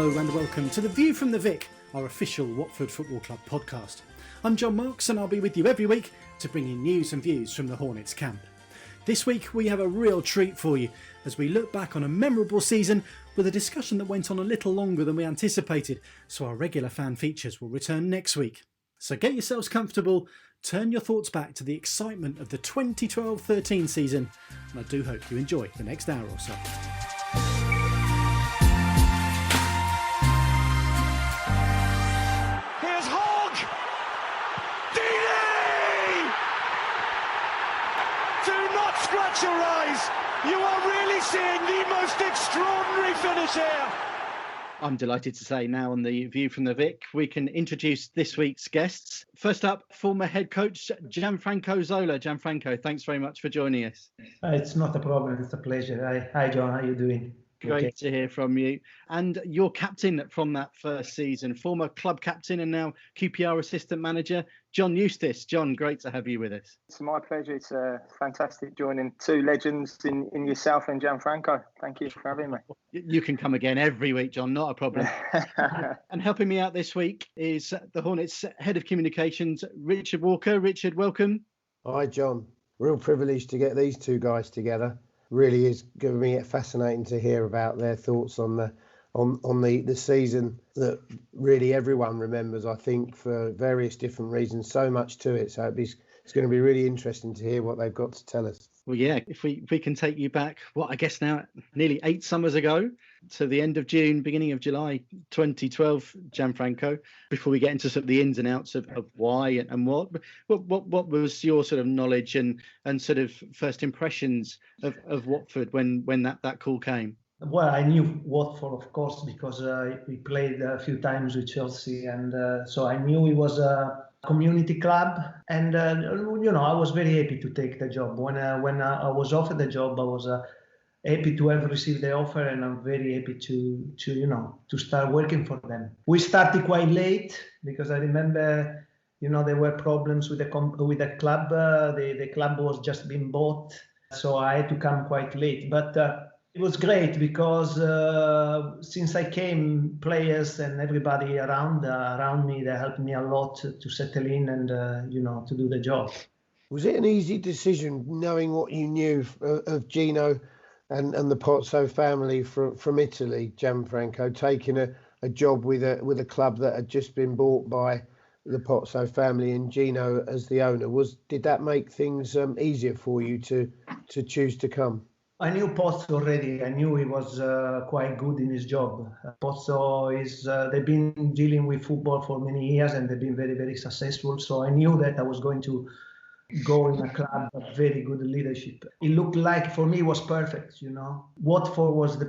Hello and welcome to the View From The Vic, our official Watford Football Club podcast. I'm Jon Marks and I'll be with you every week to bring you news and views from the Hornets camp. This week we have a real treat for you as we look back on a memorable season with a discussion that went on a little longer than we anticipated, so our regular fan features will return next week. So get yourselves comfortable, turn your thoughts back to the excitement of the 2012-13 season, and I do hope you enjoy the next hour or so. Scratch your eyes. You are really seeing the most extraordinary finish here. I'm delighted to say now on the View From The Vic, we can introduce this week's guests. First up, former head coach Gianfranco Zola. Gianfranco, thanks very much for joining us. It's not a problem. It's a pleasure. Hi, John. How are you doing? Great to hear from you. And your captain from that first season, former club captain and now QPR assistant manager, John Eustace. John, great to have you with us. It's my pleasure. It's fantastic joining two legends in yourself and Gianfranco. Thank you for having me. You can come again every week, John, not a problem. And helping me out this week is the Hornets head of communications, Richard Walker. Richard, welcome. Hi, John. Real privilege to get these two guys together. Really is going to be fascinating to hear about their thoughts on the season that really everyone remembers, I think, for various different reasons. So much to it. So it's going to be really interesting to hear what they've got to tell us. Well, yeah, if we can take you back, I guess now nearly 8 summers ago to the end of June, beginning of July 2012, Gianfranco, before we get into sort of the ins and outs of why and what was your sort of knowledge and sort of first impressions of Watford when that call came? Well, I knew Watford, of course, because we played a few times with Chelsea, and so I knew it was a community club, and I was very happy to take the job. When I was offered the job, I was happy to have received the offer, and I'm very happy to start working for them. We started quite late because I remember, there were problems with the club. The club was just being bought, so I had to come quite late, but. It was great because since I came, players and everybody around me, they helped me a lot to settle in and to do the job. Was it an easy decision, knowing what you knew of Gino and the Pozzo family from Italy, Gianfranco, taking a job with a club that had just been bought by the Pozzo family and Gino as the owner? Did that make things easier for you to choose to come? I knew Pozzo already. I knew he was quite good in his job. Pozzo they've been dealing with football for many years and they've been very, very successful. So I knew that I was going to go in a club of very good leadership. It looked like for me it was perfect, Watford was the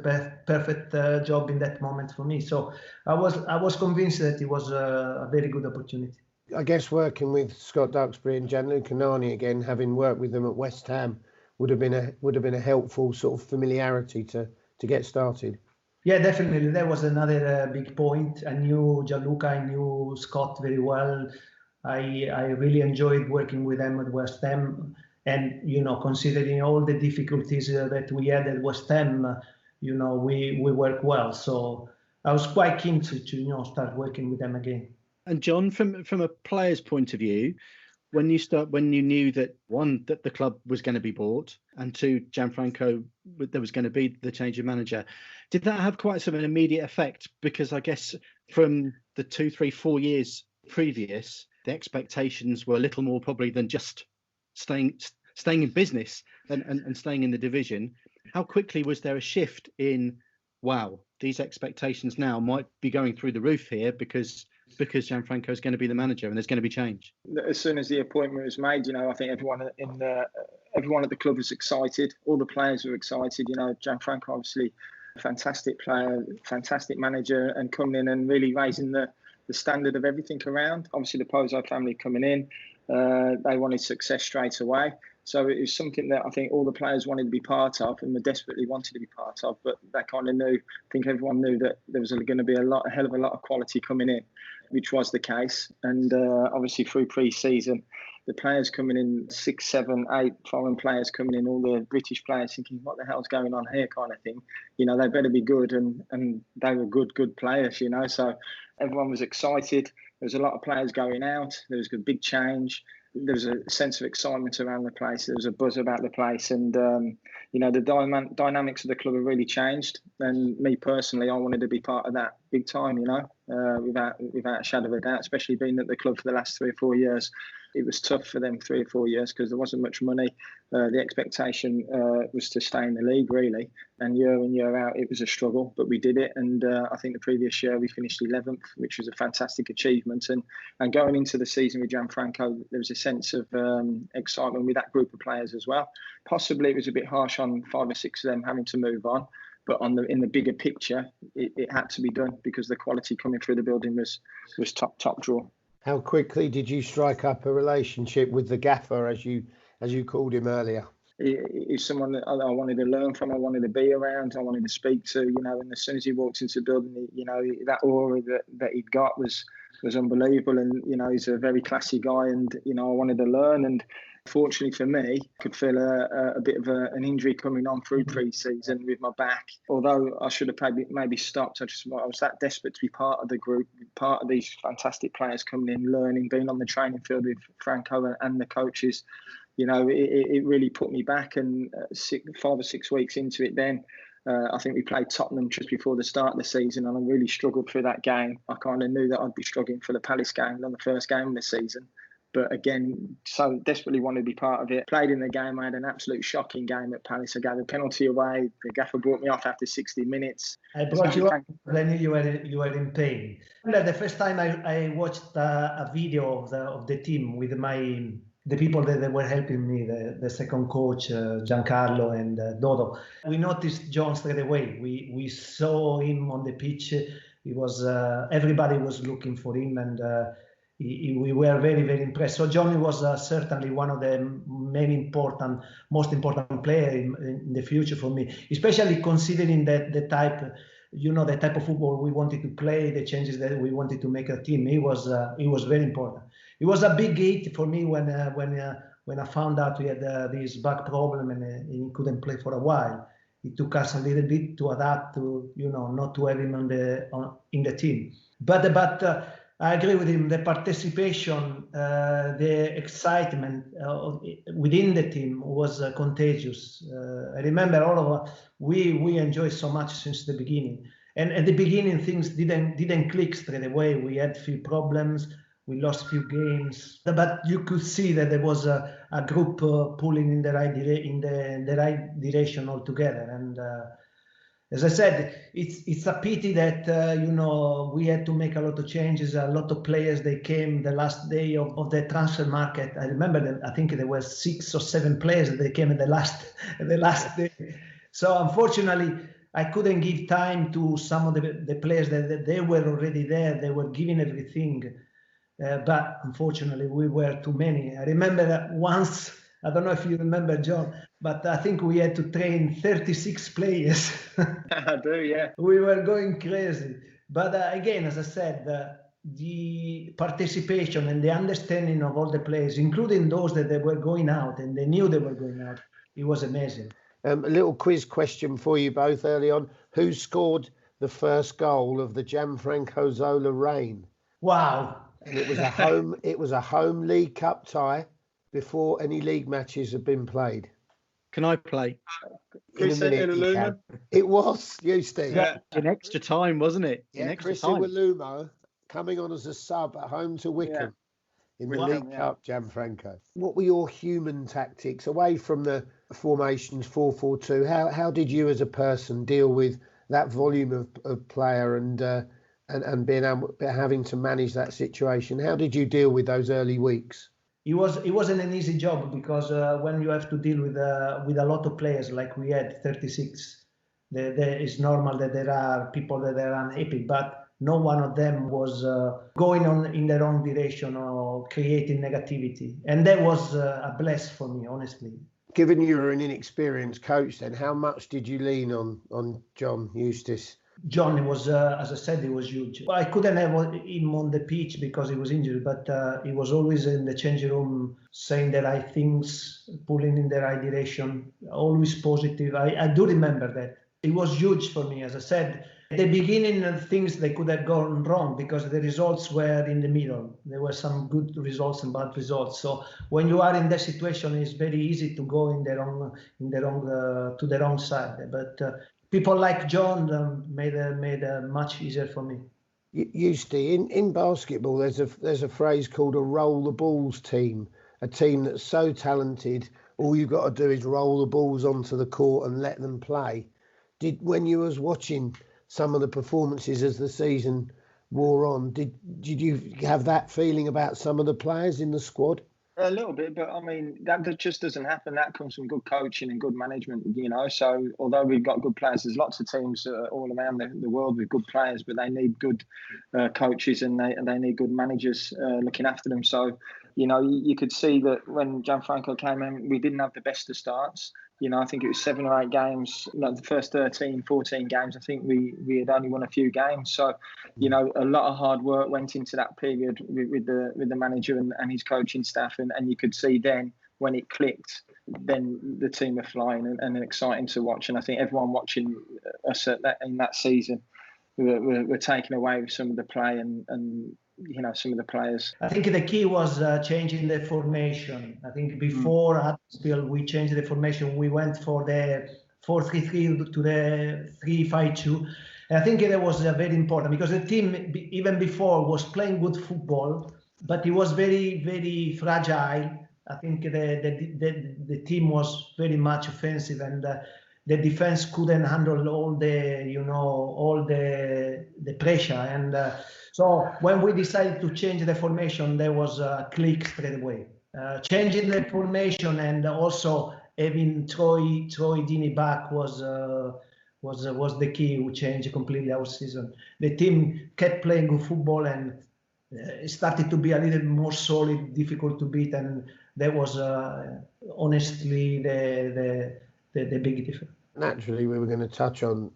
perfect job in that moment for me. So I was convinced that it was a very good opportunity. I guess working with Scott Duxbury and Gianluca Nani again, having worked with them at West Ham, would have been a helpful sort of familiarity to get started. Yeah, definitely. That was another big point. I knew Gianluca, I knew Scott very well. I really enjoyed working with them at West Ham, and considering all the difficulties that we had at West Ham, we worked well. So I was quite keen to start working with them again. And John, from a player's point of view, when you knew that one, that the club was going to be bought, and two, Gianfranco, there was going to be the change of manager, did that have quite sort of an immediate effect? Because I guess from the 2, 3, 4 years previous, the expectations were a little more probably than just staying in business and staying in the division. How quickly was there a shift in, wow, these expectations now might be going through the roof here because Gianfranco is going to be the manager and there's going to be change? As soon as the appointment was made, I think everyone at the club was excited. All the players were excited. Gianfranco, obviously, a fantastic player, fantastic manager, and coming in and really raising the standard of everything around. Obviously, the Pozzo family coming in, they wanted success straight away. So it was something that I think all the players wanted to be part of and desperately wanted to be part of. But they kind of knew, I think everyone knew that there was going to be a hell of a lot of quality coming in. which was the case. And obviously through pre-season, the players coming in, 6, 7, 8 foreign players coming in, all the British players thinking, what the hell's going on here kind of thing. You know, they better be good. And they were good players, you know. So everyone was excited. There was a lot of players going out. There was a big change. There was a sense of excitement around the place. There was a buzz about the place. And, you know, the dynamics of the club have really changed. And me personally, I wanted to be part of that big time, you know, without a shadow of a doubt, especially being at the club for the last 3 or 4 years. It was tough for them 3 or 4 years because there wasn't much money. The expectation was to stay in the league, really. And year in, year out, it was a struggle, but we did it. And I think the previous year we finished 11th, which was a fantastic achievement. And going into the season with Gianfranco, there was a sense of excitement with that group of players as well. Possibly it was a bit harsh on 5 or 6 of them having to move on. But in the bigger picture, it had to be done because the quality coming through the building was top draw. How quickly did you strike up a relationship with the gaffer, as you called him earlier? He's someone that I wanted to learn from, I wanted to be around, I wanted to speak to, you know. And as soon as he walked into the building, you know, that aura that he'd got was unbelievable. And, you know, he's a very classy guy, and, you know, I wanted to learn. And fortunately for me, I could feel a bit of an injury coming on through pre-season with my back. Although I should have maybe stopped, I was that desperate to be part of the group, part of these fantastic players coming in, learning, being on the training field with Franco and the coaches. You know, it really put me back. And 5 or 6 weeks into it then, I think we played Tottenham just before the start of the season, and I really struggled through that game. I kind of knew that I'd be struggling for the Palace game on the first game of the season. But again, so desperately wanted to be part of it. Played in the game. I had an absolute shocking game at Palace. I gave a penalty away. The gaffer brought me off after 60 minutes. I brought you up. I knew you were in pain. The first time I watched a video of the team with the people that were helping me, the second coach, Giancarlo and Dodo. We noticed John straight away. We saw him on the pitch. He was everybody was looking for him, and we were very, very impressed. So John was certainly one of the most important player in the future for me, especially considering that the type of football we wanted to play, the changes that we wanted to make a team. He was very important. It was a big hit for me when I found out we had this back problem and he couldn't play for a while. It took us a little bit to adapt to, not to have him in the team. But I agree with him. The participation, the excitement within the team was contagious. I remember all of us. We enjoyed so much since the beginning. And at the beginning, things didn't click straight away. We had few problems. We lost few games, but you could see that there was a group pulling in the right direction altogether. And as I said, it's a pity that we had to make a lot of changes. A lot of players, they came the last day of the transfer market. I remember that I think there were 6 or 7 players that they came at the last day. So unfortunately, I couldn't give time to some of the players that they were already there. They were giving everything. But unfortunately, we were too many. I remember that once, I don't know if you remember, John, but I think we had to train 36 players. I do, yeah. We were going crazy. But again, as I said, the participation and the understanding of all the players, including those that they were going out and they knew they were going out, it was amazing. A little quiz question for you both early on. Who scored the first goal of the Gianfranco Zola reign? Wow. And it was a home League Cup tie before any league matches had been played. Can I play? Chris Iwelumo. It was Eustace. Yeah, in extra time, wasn't it? Yeah, Chris Iwelumo coming on as a sub at home to Wickham in the League Cup, Gianfranco. What were your human tactics away from the formations 4-4-2? How did you as a person deal with that volume of player and having to manage that situation? How did you deal with those early weeks? It wasn't an easy job because when you have to deal with a lot of players like we had, 36, it's normal that there are people that are unhappy, but no one of them was going on in the wrong direction or creating negativity. And that was a bless for me, honestly. Given you were an inexperienced coach then, how much did you lean on John Eustace John was, as I said, he was huge. I couldn't have him on the pitch because he was injured, but he was always in the changing room saying the right things, pulling in the right direction, always positive. I do remember that. It was huge for me, as I said. At the beginning, things they could have gone wrong because the results were in the middle. There were some good results and bad results. So when you are in that situation, it's very easy to go to the wrong side. But people like John made it much easier for me. Eustace, in basketball, there's a phrase called a roll the balls team, a team that's so talented, all you've got to do is roll the balls onto the court and let them play. When you was watching some of the performances as the season wore on, did you have that feeling about some of the players in the squad? A little bit, but I mean, that just doesn't happen. That comes from good coaching and good management, you know. So although we've got good players, there's lots of teams all around the world with good players, but they need good coaches and they need good managers looking after them. So, you know, you could see that when Gianfranco came in, we didn't have the best of starts. You know, I think it was 7 or 8 games, like the first 13, 14 games, I think we had only won a few games. So, you know, a lot of hard work went into that period with the manager and his coaching staff. And you could see then when it clicked, then the team were flying and exciting to watch. And I think everyone watching us in that season were taken away with some of the play and you know, some of the players. I think the key was changing the formation. I think before Huddersfield, we changed the formation. We went for the 4-3-3 to the 3-5-2. I think that was very important because the team, even before, was playing good football, but it was very, very fragile. I think the team was very much offensive and the defense couldn't handle all the pressure. And so when we decided to change the formation, there was a click straight away. Changing the formation and also having Troy Deeney back was the key who changed completely our season. The team kept playing good football and it started to be a little more solid, difficult to beat, and that was honestly the big difference. Naturally, we were going to touch on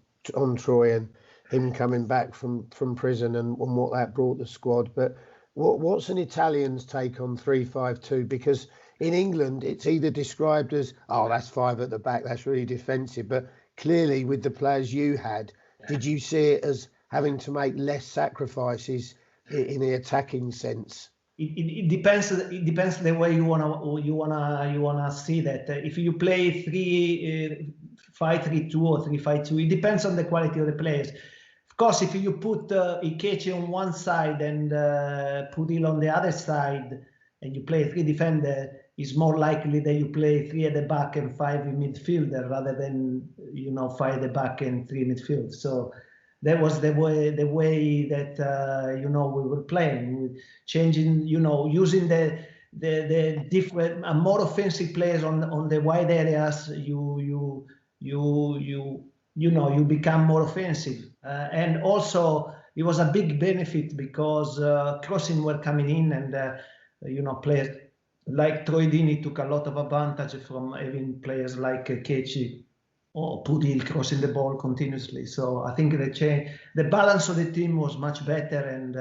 Troy and him coming back from prison and what that brought the squad. But what's an Italian's take on 3-5-2? Because in England, it's either described as, oh, that's 5 at the back, that's really defensive. But clearly, with the players you had, did you see it as having to make less sacrifices in the attacking sense? It depends. It depends the way you wanna see that. If you play 3-5-3-2 or 3-5-2, it depends on the quality of the players. Of course, if you put Ikechi on one side and Pudil on the other side, and you play 3 defender, it's more likely that you play 3 at the back and 5 in midfielder rather than 5 at the back and 3 midfield. So that was the way that we were playing, changing, using the different, more offensive players on the wide areas. You become more offensive, and also it was a big benefit because crossing were coming in, and players like Troy Deeney took a lot of advantage from having players like Kechi or Pudil crossing the ball continuously. So I think the balance of the team was much better, and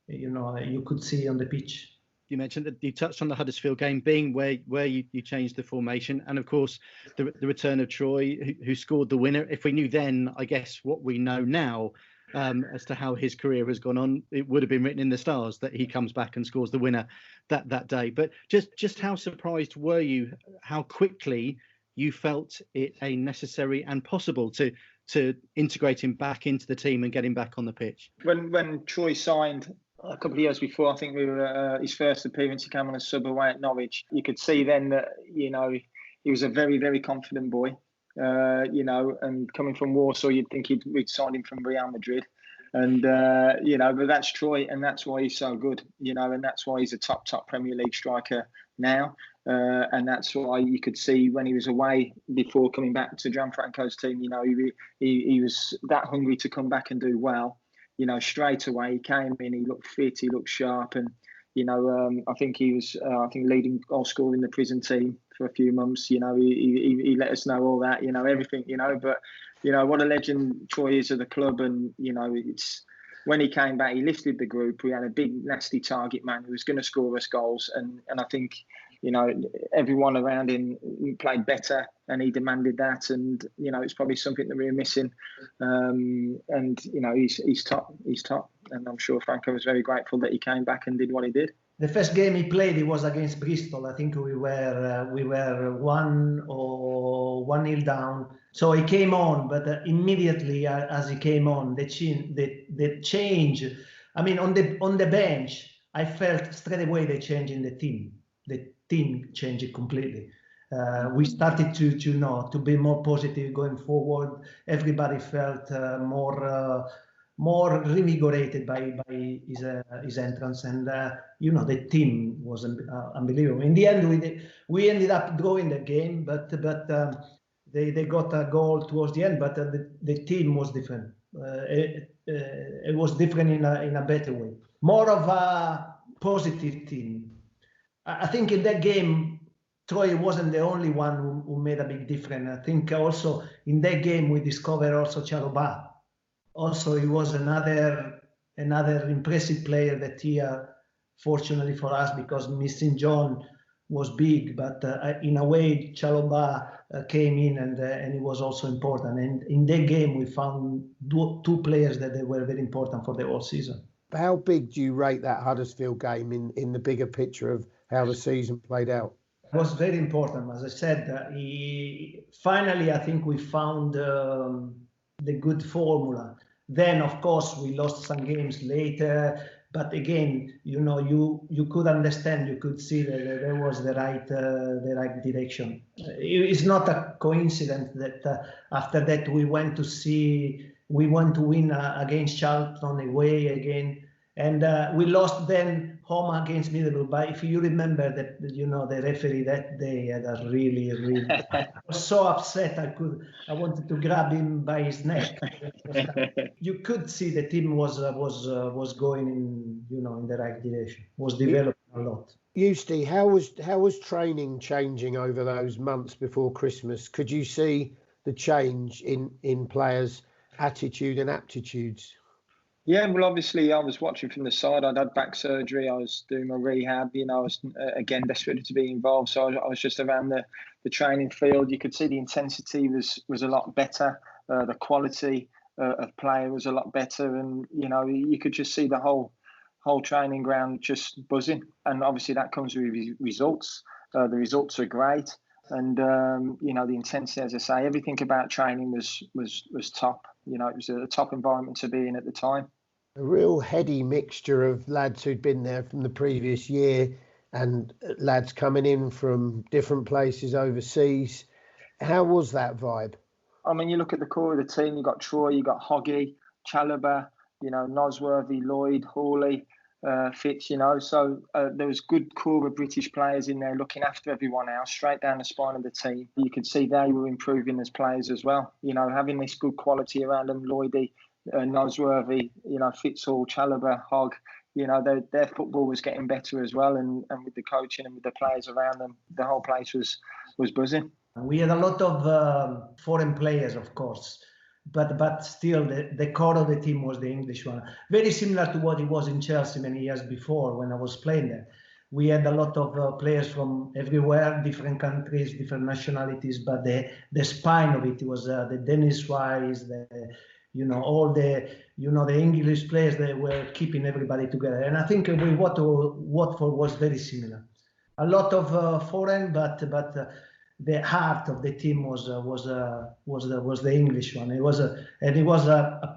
you could see on the pitch. You mentioned that you touched on the Huddersfield game being where you changed the formation, and of course the return of Troy, who scored the winner. If we knew then, I guess what we know now as to how his career has gone on, it would have been written in the stars that he comes back and scores the winner that day. But just how surprised were you how quickly you felt it a necessary and possible to integrate him back into the team and get him back on the pitch? When Troy signed a couple of years before, I think we were his first appearance, he came on a sub away at Norwich. You could see then that, he was a very, very confident boy, and coming from Warsaw, you'd think we'd signed him from Real Madrid. And, but that's Troy, and that's why he's so good, and that's why he's a top Premier League striker now. And that's why you could see when he was away before coming back to Gianfranco's team, he was that hungry to come back and do well. Straight away he came in, he looked fit, he looked sharp, and I think he was leading goal scorer in the prison team for a few months. He let us know all that, everything, but you know, what a legend Troy is of the club. And, you know, it's when he came back, he lifted the group. We had a big, nasty target man who was going to score us goals. And I think, you know, everyone around him played better and he demanded that. And, you know, it's probably something that we were missing. And, you know, he's top. He's top. And I'm sure Franco was very grateful that he came back and did what he did. The first game he played, it was against Bristol. I think we were 1-0 down. So he came on, but immediately as he came on, the change. I mean, on the bench, I felt straight away the change in the team. The team changed completely. We started to be more positive going forward. Everybody felt more revigorated by his entrance, and you know, the team was unbelievable. In the end, we ended up drawing the game, but they got a goal towards the end. But the team was different. It was different in a better way, more of a positive team. I think in that game, Troy wasn't the only one who made a big difference. I think also in that game we discovered also Chalobah. Also, he was another impressive player that year, fortunately for us, because missing John was big. But in a way, Chalobah came in and he was also important. And in that game, we found two players that they were very important for the whole season. How big do you rate that Huddersfield game in the bigger picture of how the season played out? It was very important. As I said, finally, I think we found the good formula. Then, of course, we lost some games later, but again, you know, you could understand, you could see that there was the right direction. It's not a coincidence that after that we went to win against Charlton away again, and we lost then home against Middlesbrough. But if you remember that, you know, the referee that day had a really I was so upset. I wanted to grab him by his neck. You could see the team was going in, you know, in the right direction. Was developing a lot. Eustace, how was training changing over those months before Christmas? Could you see the change in players' attitude and aptitudes? Yeah, well, obviously, I was watching from the side. I'd had back surgery. I was doing my rehab. You know, I was, again, desperate to be involved. So I was just around the training field. You could see the intensity was a lot better. The quality of play was a lot better. And, you know, you could just see the whole training ground just buzzing. And obviously that comes with results. The results are great. And, you know, the intensity, as I say, everything about training was top. You know, it was a top environment to be in at the time. A real heady mixture of lads who'd been there from the previous year and lads coming in from different places overseas. How was that vibe? I mean, you look at the core of the team, you got Troy, you got Hoggy, Chalobah, you know, Nosworthy, Lloyd, Hawley, Fitz, you know. So there was good core of British players in there looking after everyone else, straight down the spine of the team. You could see they were improving as players as well. You know, having this good quality around them, Lloydie, Nosworthy, you know, Fitzhall, Chalobah, Hogg, you know, their football was getting better as well. And with the coaching and with the players around them, the whole place was buzzing. We had a lot of foreign players, of course. But still, the core of the team was the English one. Very similar to what it was in Chelsea many years before when I was playing there. We had a lot of players from everywhere, different countries, different nationalities. But the spine of it was the Dennis Wise, all the English players. They were keeping everybody together. And I think with Watford was very similar. A lot of foreign, but the heart of the team was the English one. It was a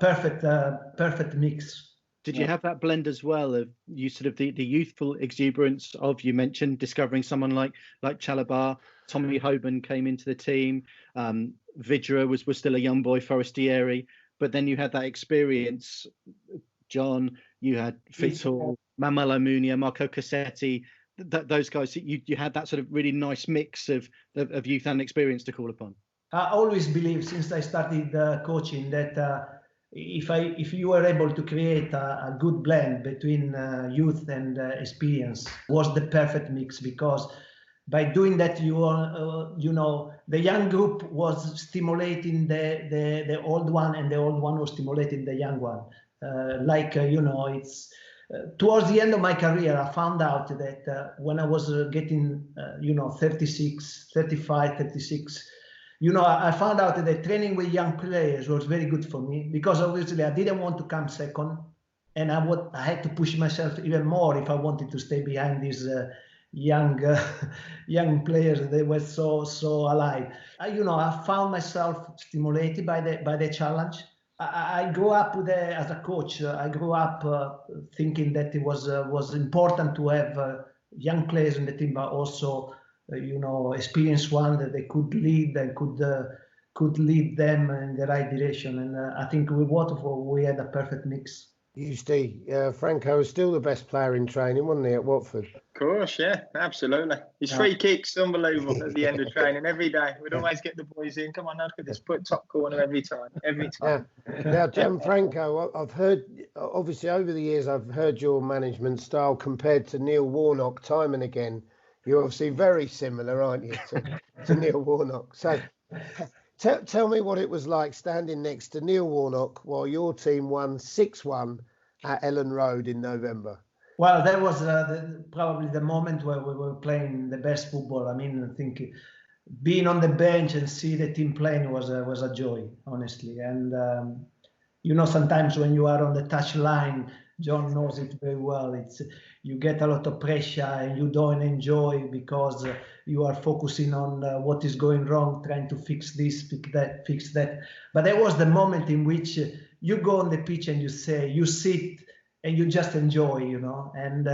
perfect mix. Did you have that blend as well of you sort of the youthful exuberance of, you mentioned discovering someone like Chalobah, Tommy Hoban came into the team, Vidra was still a young boy, Forestieri, but then you had that experience, John, you had Fitzhall, Mamela Munia, Marco Cassetti. Those guys, you had that sort of really nice mix of youth and experience to call upon. I always believe since I started coaching that if you were able to create a good blend between youth and experience, was the perfect mix, because by doing that, the young group was stimulating the old one, and the old one was stimulating the young one. It's towards the end of my career, I found out that when I was getting 36, 35, 36, I found out that training with young players was very good for me, because obviously I didn't want to come second, and I had to push myself even more if I wanted to stay behind these young players. They were so alive. I found myself stimulated by the challenge. I grew up as a coach. I grew up thinking that it was important to have young players in the team, but also experienced one that they could lead and could lead them in the right direction. And I think with Watford we had a perfect mix. Eustace, Franco was still the best player in training, wasn't he, at Watford? Of course, yeah, absolutely. His free kicks, unbelievable at the end of training every day. We'd always get the boys in. Come on, look at this, put top corner every time. Now, Gianfranco, I've heard, obviously over the years, I've heard your management style compared to Neil Warnock time and again. You're obviously very similar, aren't you, to Neil Warnock? So tell me what it was like standing next to Neil Warnock while your team won 6-1 at Ellen Road in November. Well, that was probably the moment where we were playing the best football. I mean, I think being on the bench and see the team playing was a joy, honestly. And sometimes when you are on the touchline, John knows it very well. You get a lot of pressure and you don't enjoy, because you are focusing on what is going wrong, trying to fix this, fix that. But there was the moment in which you go on the pitch and you sit and you just enjoy, And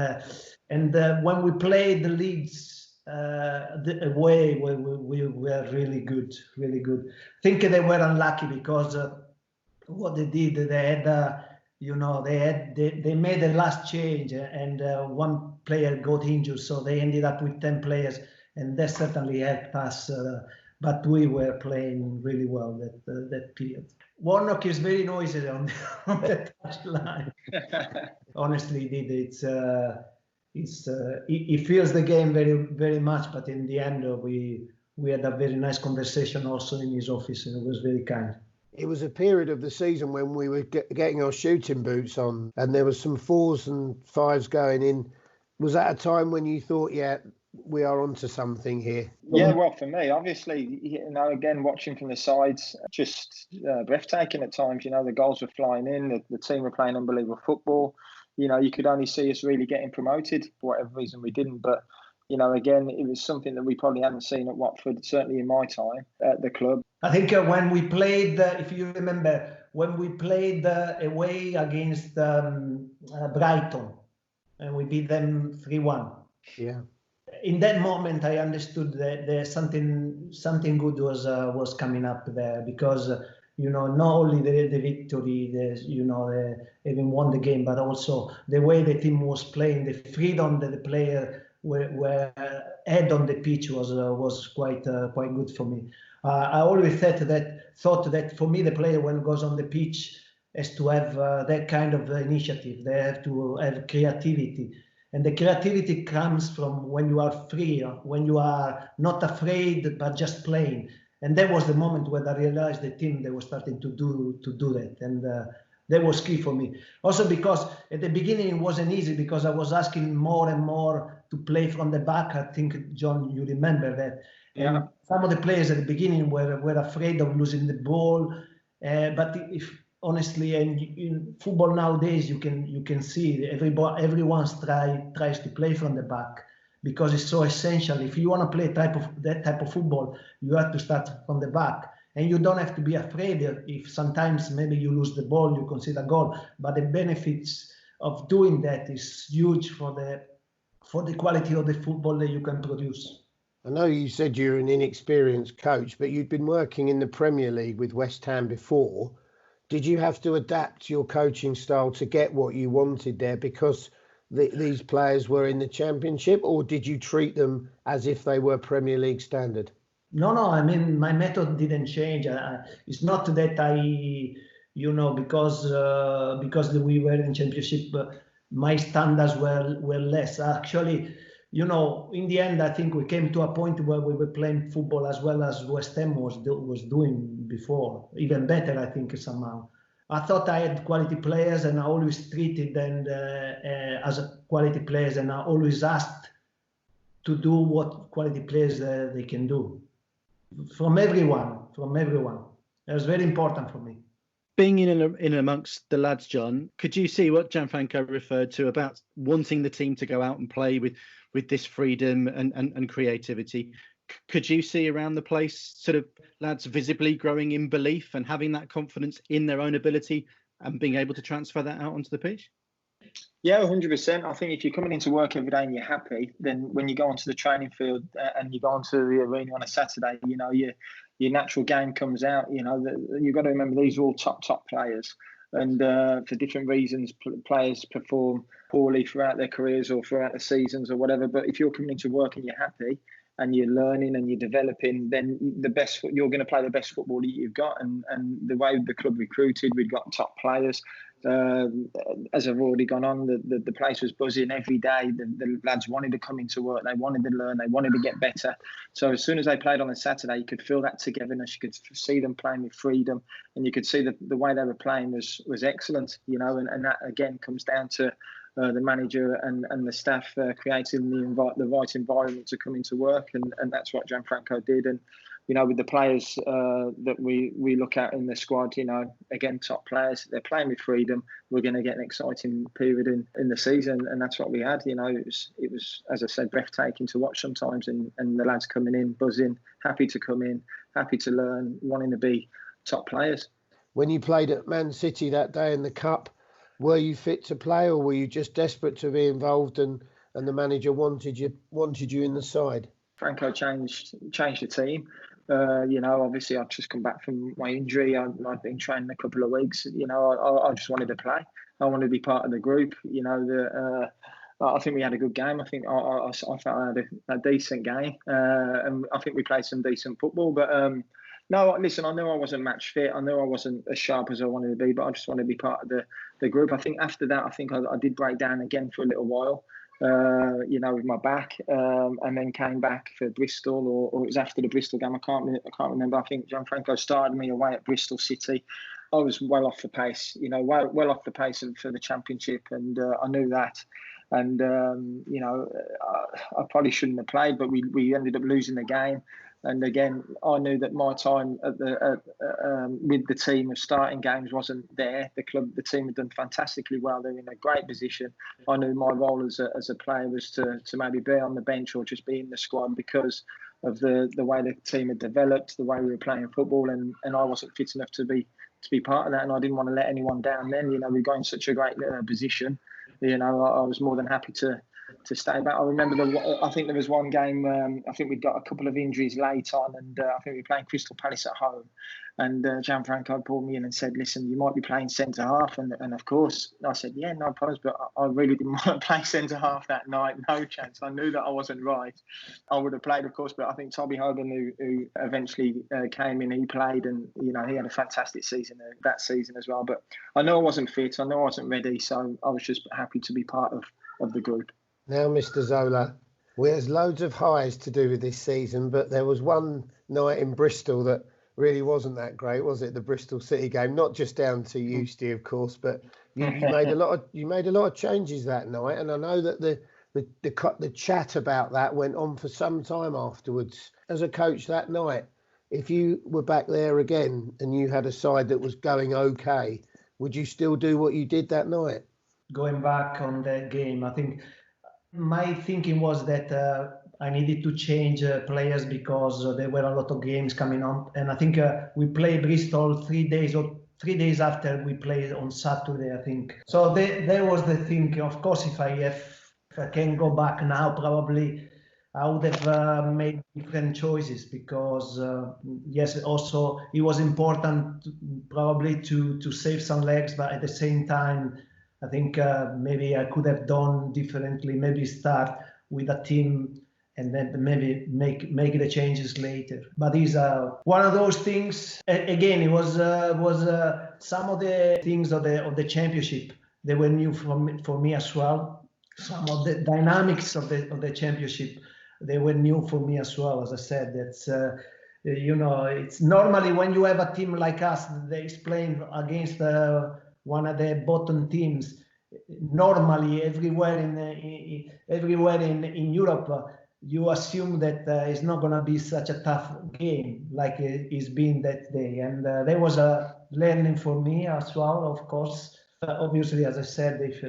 when we played the Leeds away, we were really good, really good. I think they were unlucky because what they did, they had. They made the last change, and one player got injured, so they ended up with 10 players, and that certainly helped us. But we were playing really well that period. Warnock is very noisy on the touchline. Honestly, he feels the game very, very much. But in the end, we had a very nice conversation also in his office, and it was very kind. It was a period of the season when we were getting our shooting boots on, and there was some 4s and 5s going in. Was that a time when you thought, yeah, we are onto something here? Yeah, well, for me, obviously, again, watching from the sides, just breathtaking at times. The goals were flying in, the team were playing unbelievable football. You could only see us really getting promoted. For whatever reason, we didn't. But, again, it was something that we probably hadn't seen at Watford, certainly in my time at the club. I think when we played, if you remember, when we played away against Brighton, and we beat them 3-1. Yeah. In that moment, I understood that there's something good was coming up there, because not only the victory, even won the game, but also the way the team was playing, the freedom that the player were had on the pitch was quite good for me. I always thought that for me, the player, when goes on the pitch, has to have that kind of initiative. They have to have creativity. And the creativity comes from when you are free, when you are not afraid, but just playing. And that was the moment when I realized the team, they were starting to do that. And that was key for me. Also because at the beginning it wasn't easy, because I was asking more and more to play from the back. I think, John, you remember that. Yeah. And some of the players at the beginning were afraid of losing the ball. But if honestly, and in football nowadays, you can see everyone tries to play from the back, because it's so essential. If you want to play that type of football, you have to start from the back, and you don't have to be afraid if sometimes maybe you lose the ball, you concede a goal. But the benefits of doing that is huge for the quality of the football that you can produce. I know you said you're an inexperienced coach, but you'd been working in the Premier League with West Ham before. Did you have to adapt your coaching style to get what you wanted there because these players were in the Championship, or did you treat them as if they were Premier League standard? No. I mean, my method didn't change. It's not that because we were in Championship, my standards were less. Actually, you know, in the end, I think we came to a point where we were playing football as well as West Ham was doing before, even better, I think, somehow. I thought I had quality players, and I always treated them as quality players, and I always asked to do what quality players they can do. From everyone. It was very important for me. Being in amongst the lads, John, could you see what Gianfranco referred to about wanting the team to go out and play with this freedom and creativity? Could you see around the place sort of lads visibly growing in belief and having that confidence in their own ability and being able to transfer that out onto the pitch? Yeah, 100%. I think if you're coming into work every day and you're happy, then when you go onto the training field and you go onto the arena on a Saturday, you know, your natural game comes out. You know, you've got to remember these are all top players. And for different reasons, players perform poorly throughout their careers or throughout the seasons or whatever. But if you're coming into work and you're happy and you're learning and you're developing, then you're going to play the best football that you've got. And the way the club recruited, we've got top players. As I've already gone on, the place was buzzing every day. The lads wanted to come into work. They wanted to learn. They wanted to get better. So as soon as they played on a Saturday, you could feel that togetherness. You could see them playing with freedom, and you could see the way they were playing was excellent. You know, and that again comes down to the manager and the staff creating the right environment to come into work, and that's what Gianfranco did. And you know, with the players that we look at in the squad, you know, again, top players, they're playing with freedom. We're going to get an exciting period in the season, and that's what we had. You know, it was as I said, breathtaking to watch sometimes, and the lads coming in, buzzing, happy to come in, happy to learn, wanting to be top players. When you played at Man City that day in the Cup, were you fit to play, or were you just desperate to be involved and the manager wanted you in the side? Franco changed the team. You know, obviously I'd just come back from my injury. I'd been training a couple of weeks. You know, I just wanted to play. I wanted to be part of the group. You know, I think we had a good game. I think I felt I had a decent game, and I think we played some decent football. But no, listen, I knew I wasn't match fit. I knew I wasn't as sharp as I wanted to be, but I just wanted to be part of the group. I think after that, I did break down again for a little while. You know, with my back, and then came back for Bristol, or it was after the Bristol game. I can't remember. I think Gianfranco started me away at Bristol City. I was well off the pace, you know, well off the pace for the Championship, and I knew that. And you know, I probably shouldn't have played, but we ended up losing the game. And again, I knew that my time with the team of starting games wasn't there. The team had done fantastically well. They're in a great position. I knew my role as a player was to maybe be on the bench or just be in the squad because of the way the team had developed, the way we were playing football, and I wasn't fit enough to be part of that. And I didn't want to let anyone down. Then, you know, we got in such a great position. You know, I was more than happy to stay back. I remember I think there was one game, I think we'd got a couple of injuries late on, and I think we were playing Crystal Palace at home, and Gianfranco pulled me in and said, listen, you might be playing centre half, and of course I said, yeah, no problems, but I really didn't want to play centre half that night. No chance. I knew that I wasn't right. I would have played, of course, but I think Toby Hogan, who eventually came in, he played, and you know, he had a fantastic season that season as well. But I know I wasn't fit, I know I wasn't ready, so I was just happy to be part of the group. Now, Mr. Zola, there's loads of highs to do with this season, but there was one night in Bristol that really wasn't that great, was it? The Bristol City game, not just down to Eustace, of course, but you made a lot of changes that night, and I know that the chat about that went on for some time afterwards. As a coach that night, if you were back there again and you had a side that was going okay, would you still do what you did that night? Going back on that game, I think my thinking was that I needed to change players because there were a lot of games coming on, and I think we played Bristol 3 days after we played on Saturday, I think. So there was the thing. Of course, if I can go back now, probably I would have made different choices because yes, also it was important probably to save some legs, but at the same time, I think maybe I could have done differently. Maybe start with a team and then maybe make the changes later. But these are one of those things. Again, it was some of the things of the Championship. They were new for me as well. some of the dynamics of the championship, they were new for me as well. As I said, that's it's normally when you have a team like us that is playing against one of the bottom teams. Normally, everywhere in Europe, you assume that it's not going to be such a tough game like it's been that day, and there was a learning for me as well. Of course, obviously, as I said, if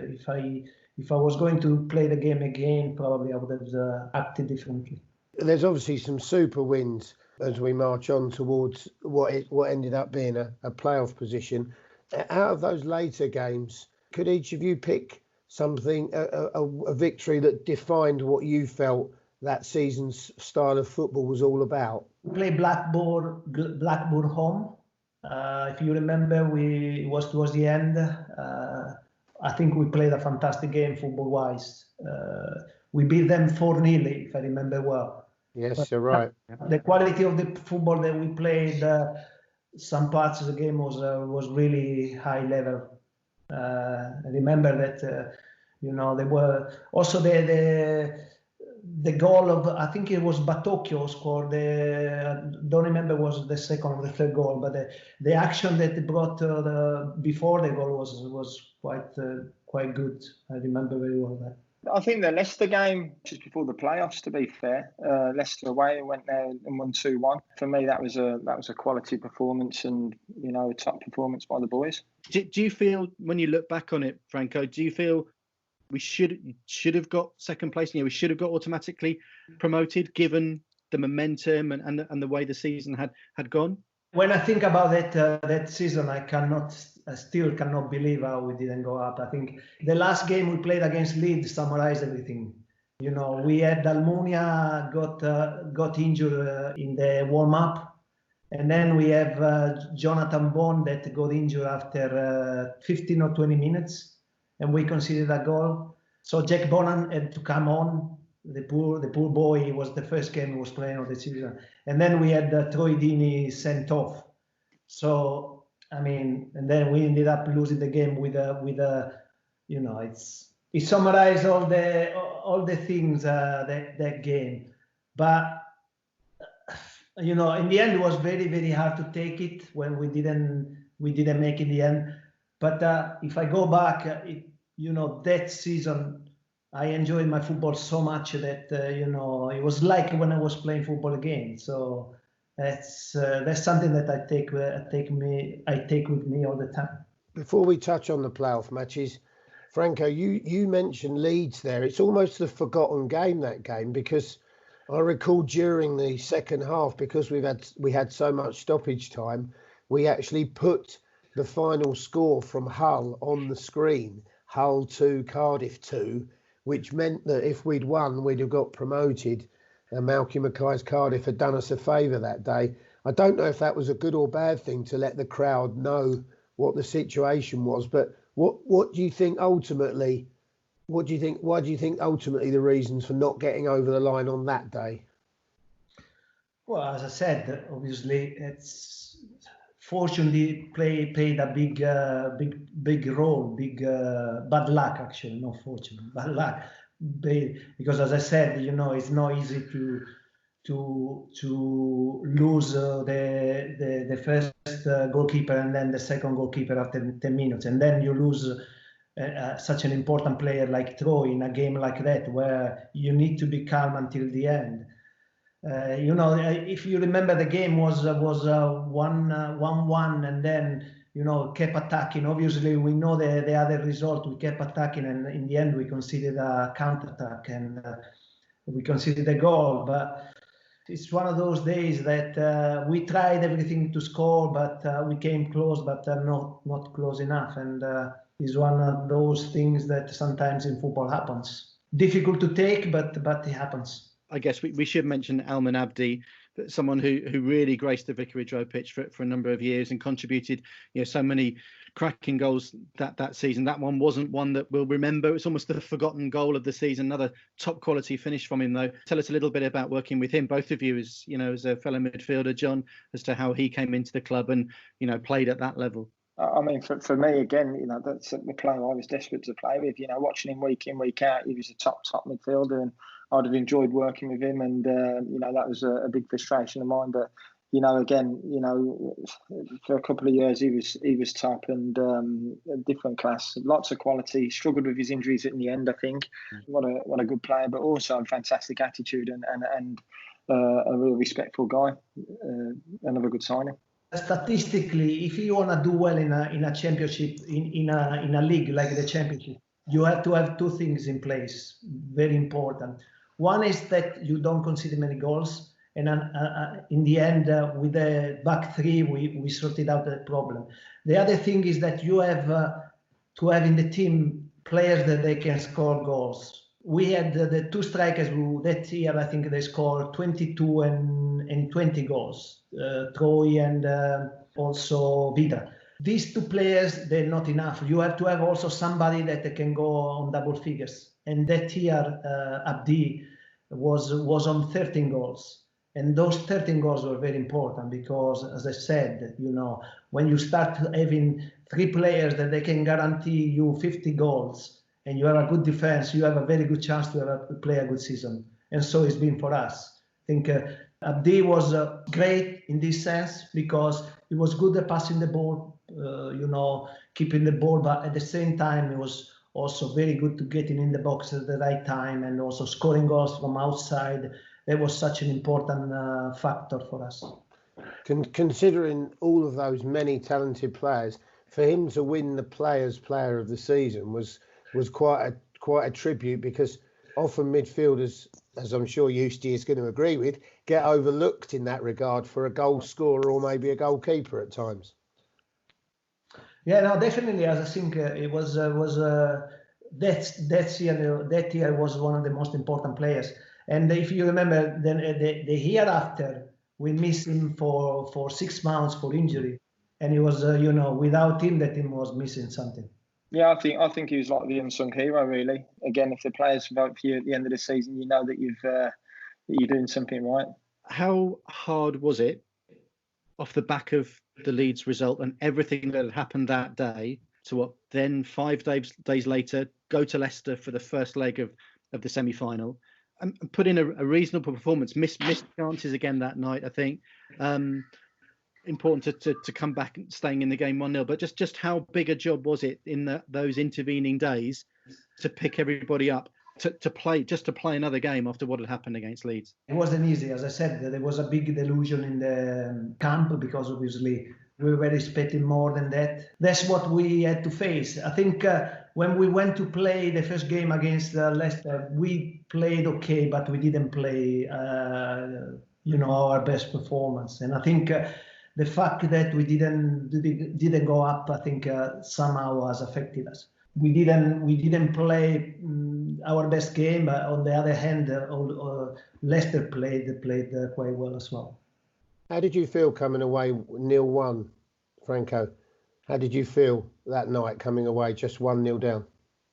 I was going to play the game again, probably I would have acted differently. There's obviously some super wins as we march on towards what ended up being a playoff position. Out of those later games, could each of you pick something, a victory that defined what you felt that season's style of football was all about? We played Blackburn home. If you remember, it was towards the end. I think we played a fantastic game football-wise. We beat them 4-0, if I remember well. Yes, but you're right. The quality of the football that we played, some parts of the game was really high level. I remember that, there were also the goal of, I think it was Batocchio scored. I don't remember was the second or the third goal, but the action that brought before the goal was quite good. I remember very well that. I think the Leicester game just before the playoffs, to be fair, Leicester away went there and won 2-1. For me, that was a quality performance and a top performance by the boys. Do you feel, when you look back on it, Franco, do you feel we should have got second place? We should have got automatically promoted given the momentum and the way the season had gone? When I think about that season, I still cannot believe how we didn't go up. I think the last game we played against Leeds summarized everything. We had Almunia got injured in the warm up, and then we have Jonathan Bond that got injured after 15 or 20 minutes, and we conceded a goal. So Jack Bonham had to come on. The poor boy, it was the first game he was playing of the season. And then we had Troy Deeney sent off. So, and then we ended up losing the game with it summarized all the things that game. But, in the end, it was very, very hard to take it when we didn't make it in the end. But if I go back, that season, I enjoyed my football so much that it was like when I was playing football again. So that's something that I take with me all the time. Before we touch on the playoff matches, Franco, you mentioned Leeds there. It's almost the forgotten game, that game, because I recall during the second half, because we had so much stoppage time, we actually put the final score from Hull on the screen, Hull 2, Cardiff 2. Which meant that if we'd won, we'd have got promoted. And Malky Mackay's Cardiff had done us a favour that day. I don't know if that was a good or bad thing to let the crowd know what the situation was. But what do you think ultimately? Why do you think ultimately the reasons for not getting over the line on that day? Well, as I said, obviously fortunately played a big role, bad luck actually, not fortune, bad luck. Because as I said, it's not easy to lose the first goalkeeper and then the second goalkeeper after 10 minutes, and then you lose such an important player like Troy in a game like that where you need to be calm until the end. If you remember, the game was 1-1, and then kept attacking. Obviously, we know the other result. We kept attacking, and in the end, we conceded a counter-attack and we conceded a goal. But it's one of those days that we tried everything to score, but we came close, but not close enough. And it's one of those things that sometimes in football happens. Difficult to take, but it happens. I guess we should mention Alman Abdi, someone who really graced the Vicarage Road pitch for a number of years and contributed, so many cracking goals that season. That one wasn't one that we'll remember. It's almost the forgotten goal of the season. Another top quality finish from him, though. Tell us a little bit about working with him, both of you, as a fellow midfielder, John, as to how he came into the club and played at that level. I mean, for me, again, you know, that's the player I was desperate to play with. You know, watching him week in, week out, he was a top midfielder, and I'd have enjoyed working with him. And you know, that was a big frustration of mine. But you know, again, you know, for a couple of years he was top and a different class, lots of quality. Struggled with his injuries in the end, I think. What a good player, but also a fantastic attitude and a real respectful guy. Another good signing. Statistically, if you want to do well in a championship, in a league like the championship, you have to have two things in place, very important. One is that you don't concede many goals, and in the end, with the back three, we sorted out the problem. The other thing is that you have to have in the team players that they can score goals. We had the two strikers who that year, I think they scored 22 and 20 goals, Troy and also Vida. These two players, they're not enough. You have to have also somebody that can go on double figures. And that year, Abdi was on 13 goals. And those 13 goals were very important because, as I said, you know, when you start having three players that they can guarantee you 50 goals, and you have a good defense, you have a very good chance to play a good season. And so it's been for us. I think Abdi was great in this sense because he was good at passing the ball, you know, keeping the ball, but at the same time, he was also very good to getting in the box at the right time and also scoring goals from outside. That was such an important factor for us. Considering all of those many talented players, for him to win the Players' Player of the Season was quite a tribute, because often midfielders, as I'm sure Eustace is going to agree with, get overlooked in that regard for a goal scorer or maybe a goalkeeper at times. Yeah, no, definitely. As I think it was that year was one of the most important players. And if you remember, then the year after, we missed him for 6 months for injury, and it was you know, without him, the team was missing something. Yeah, I think he was like the unsung hero, really. Again, if the players vote for you at the end of the season, you know that you're doing something right. How hard was it, off the back of the Leeds result and everything that had happened that day, to then 5 days later go to Leicester for the first leg of the semi-final and put in a reasonable performance? Missed chances again that night, I think. Important to come back and staying in the game 1-0, but just how big a job was it in those intervening days to pick everybody up to play another game after what had happened against Leeds? It wasn't easy. As I said, there was a big delusion in the camp because obviously we were expecting more than that. That's what we had to face. I think when we went to play the first game against Leicester, we played okay, but we didn't play you know, our best performance. And I think the fact that we didn't go up, I think somehow has affected us. We didn't play our best game, but on the other hand, Leicester played quite well as well. How did you feel coming away 0-1, Franco? How did you feel that night coming away just 1-0 down?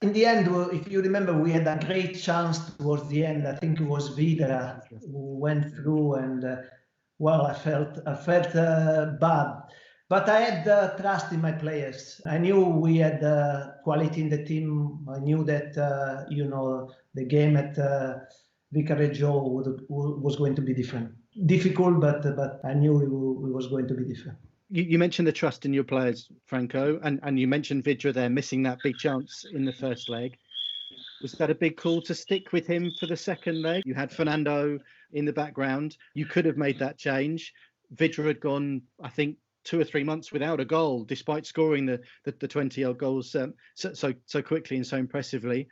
In the end, if you remember, we had a great chance towards the end. I think it was Vida who went through, and well, I felt bad. But I had trust in my players. I knew we had quality in the team. I knew that you know, the game at Vicarage was going to be difficult, but I knew it was going to be different. You mentioned the trust in your players, Franco, and you mentioned Vidra there missing that big chance in the first leg. Was that a big call to stick with him for the second leg? You had Fernando in the background. You could have made that change. Vidra had gone, I think, 2 or 3 months without a goal, despite scoring the 20-odd goals so quickly and so impressively.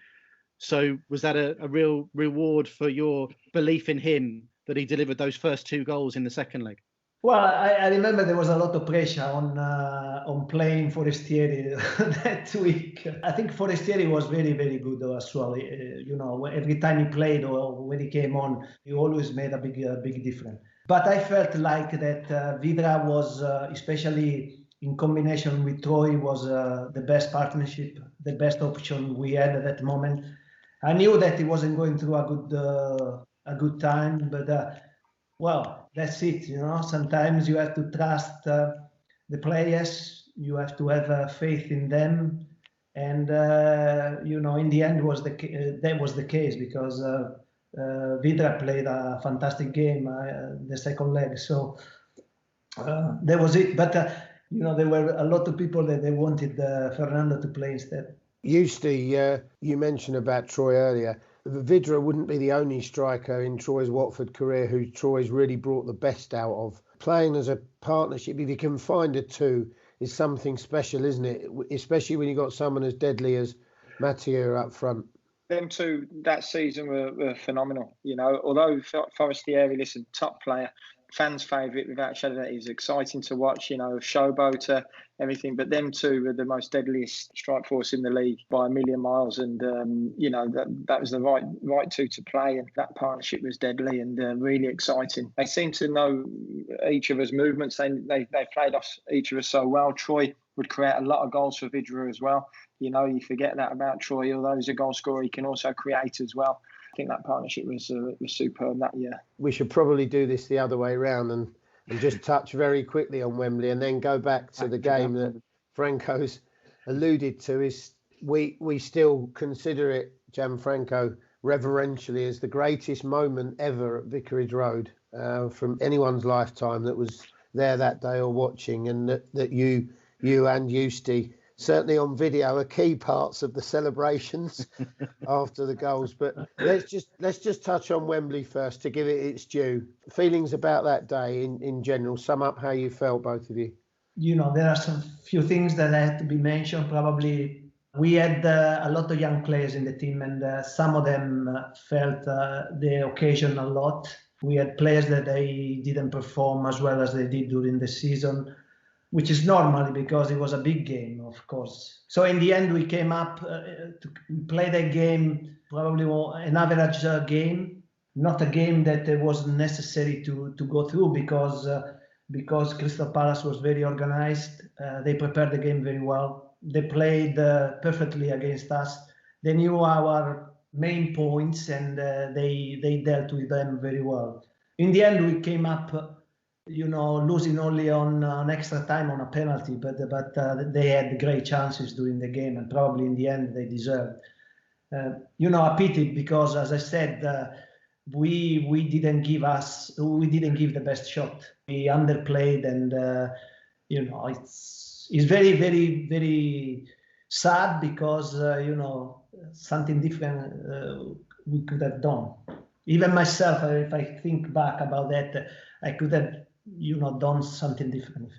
So was that a real reward for your belief in him that he delivered those first 2 goals in the second leg? Well, I remember there was a lot of pressure on playing Forestieri that week. I think Forestieri was very, very good as well. You know, every time he played or when he came on, he always made a big difference. But I felt like that Vidra was, especially in combination with Troy, was the best partnership, the best option we had at that moment. I knew that he wasn't going through a good time, but well, that's it. You know, sometimes you have to trust the players. You have to have faith in them, and in the end that was the case, because Vidra played a fantastic game the second leg. So that was it. But there were a lot of people that they wanted Fernando to play instead. Eustace, you mentioned about Troy earlier. Vidra wouldn't be the only striker in Troy's Watford career who Troy's really brought the best out of. Playing as a partnership, if you can find a two, is something special, isn't it? Especially when you've got someone as deadly as Mathieu up front. Them two that season were phenomenal. Although Forestieri, listen, top player, fans' favourite without a shadow of a doubt. He was exciting to watch, showboat to everything. But them two were the most deadliest strike force in the league by a million miles. And, that was the right two to play. And that partnership was deadly and really exciting. They seemed to know each other's movements. They played off each of us so well. Troy would create a lot of goals for Vidra as well. You forget that about Troy. Although he's a goal scorer, he can also create as well. I think that partnership was superb that year. We should probably do this the other way around and just touch very quickly on Wembley and then go back to the game that Franco's alluded to. Is we still consider it, Gianfranco, reverentially as the greatest moment ever at Vicarage Road from anyone's lifetime that was there that day or watching, and that you and Eustace, certainly on video, are key parts of the celebrations after the goals. But let's just touch on Wembley first to give it its due. Feelings about that day in general. Sum up how you felt, both of you. There are some few things that had to be mentioned. Probably we had a lot of young players in the team, and some of them felt the occasion a lot. We had players that they didn't perform as well as they did during the season, which is normal because it was a big game, of course. So in the end, we came up to play that game, probably an average game, not a game that was necessary to go through because Crystal Palace was very organized. They prepared the game very well. They played perfectly against us. They knew our main points, and they dealt with them very well. In the end, we came up losing only on extra time on a penalty, but they had great chances during the game, and probably in the end they deserved. A pity, because as I said, we didn't give the best shot. We underplayed, and it's very, very, very sad because something different we could have done. Even myself, if I think back about that, I could have done something different.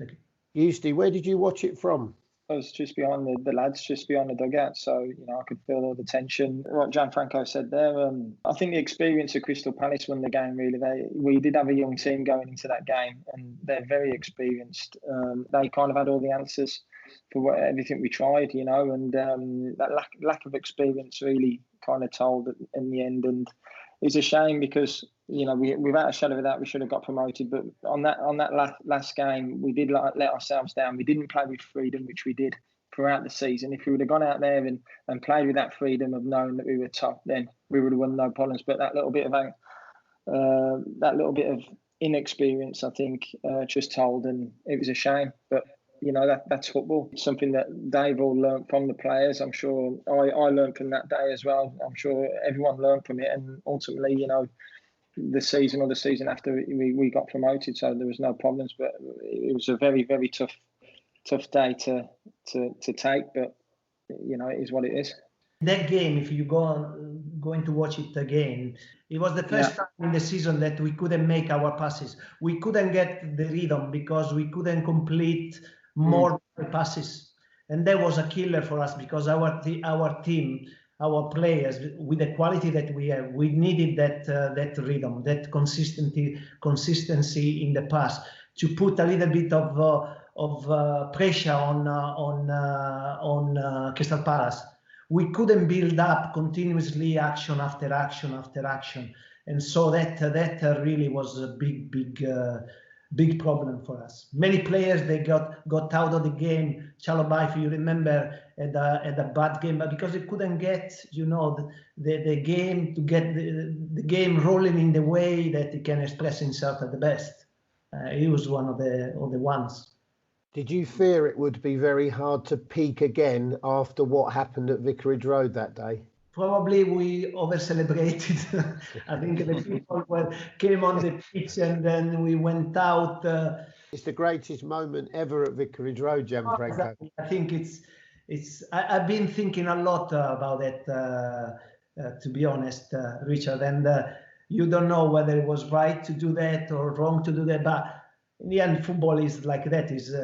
Eustace, where did you watch it from? I was just behind the lads, just behind the dugout, so I could feel all the tension. What Gianfranco said there, I think the experience of Crystal Palace won the game. Really, we did have a young team going into that game, and they're very experienced. They kind of had all the answers for everything we tried, and that lack of experience really kind of told in the end. And it's a shame because we, without a shadow of a doubt, we should have got promoted. But on that last game, we did let ourselves down. We didn't play with freedom, which we did throughout the season. If we would have gone out there and played with that freedom of knowing that we were top, then we would have won no problems. But that little bit of inexperience, I think, just told, and it was a shame. But that's football. It's something that they've all learned from the players. I'm sure I learned from that day as well. I'm sure everyone learned from it, and ultimately, the season after we got promoted, so there was no problems. But it was a very, very tough day to take. But it is what it is. That game, if you going to watch it again, it was the first time in the season that we couldn't make our passes. We couldn't get the rhythm because we couldn't complete more passes, and that was a killer for us because our team, our players, with the quality that we have, we needed that rhythm, that consistency in the pass to put a little bit of pressure on Crystal Palace. We couldn't build up continuously action after action after action, and so that really was a big problem for us. Many players, they got out of the game. Chalobah, if you remember, had a bad game, but because he couldn't get the game to get the game rolling in the way that he can express himself at the best. He was one of the ones. Did you fear it would be very hard to peak again after what happened at Vicarage Road that day? Probably we over-celebrated. I think the people came on the pitch and then we went out. It's the greatest moment ever at Vicarage Road, Gianfranco. Exactly. I think I've been thinking a lot about it, to be honest, Richard. And you don't know whether it was right to do that or wrong to do that. But in the end, football is like that, is